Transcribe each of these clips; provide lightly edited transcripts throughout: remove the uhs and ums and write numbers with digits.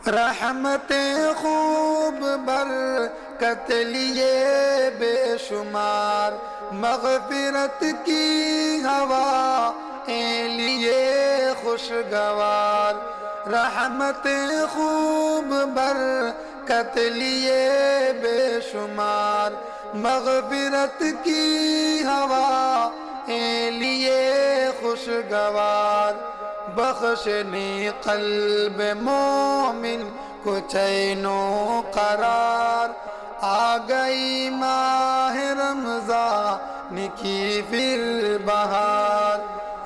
رحمتیں خوب برکت لیے بے شمار، مغفرت کی ہوا لیے خوشگوار، رحمتیں خوب برکت لیے بے شمار، مغفرت کی ہوا لیے خوشگوار، بخشنے قلب مومن کو چین و قرار، آ گئی ماہ رمضان کی پھر بہار،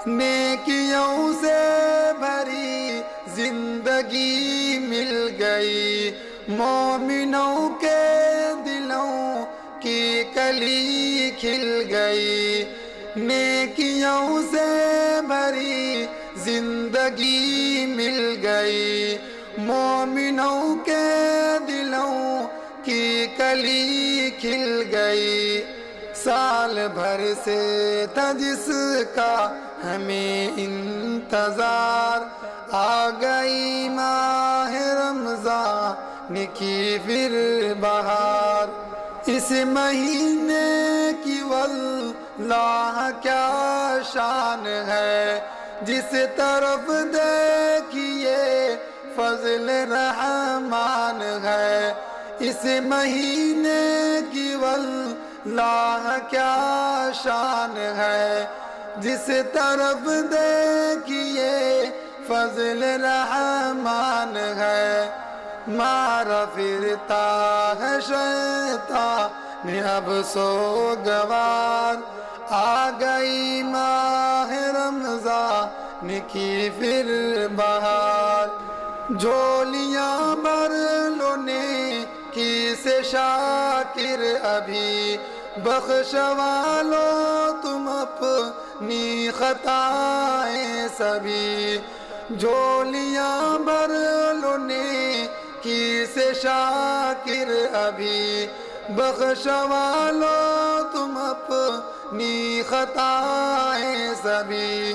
نیکیوں سے بھری زندگی مل گئی، مومنوں کے دلوں کی کلی کھل گئی، نیکیوں سے بھری زندگی مل گئی، مومنوں کے دلوں کی کلی کھل گئی، سال بھر سے تھا جس کا ہمیں انتظار، آ گئی ماہ رمضان کی پھر بہار، اس مہینے کی واللہ کیا شان ہے، جس طرف دیکھیے فضل رحمان ہے، اس مہینے کی واللہ کیا شان ہے، جس طرف دیکھیے فضل رحمان ہے، مارا پھرتا ہے شیطان اب سوگوار، آ گئی ماہ رمضان کی پھر بہار، جھولیاں بھر لو نیکی سے شاکر ابھی، بخشوا لو تم اپنی خطائیں سبھی، جھولیاں بھر لو نیکی سے شاکر ابھی، بخشوا لو تم اپنی خطائیں سبھی،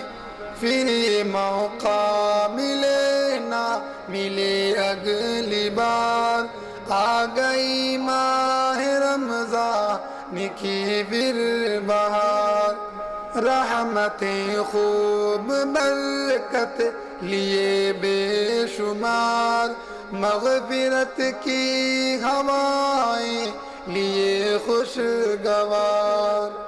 پھر یہ موقع ملے نہ ملے اگلی بار، آ گئی ماہ رمضان کی پھر بہار، رحمتیں خوب برکت لیے بے شمار، مغفرت کی ہوائیں لیے خوشگوار۔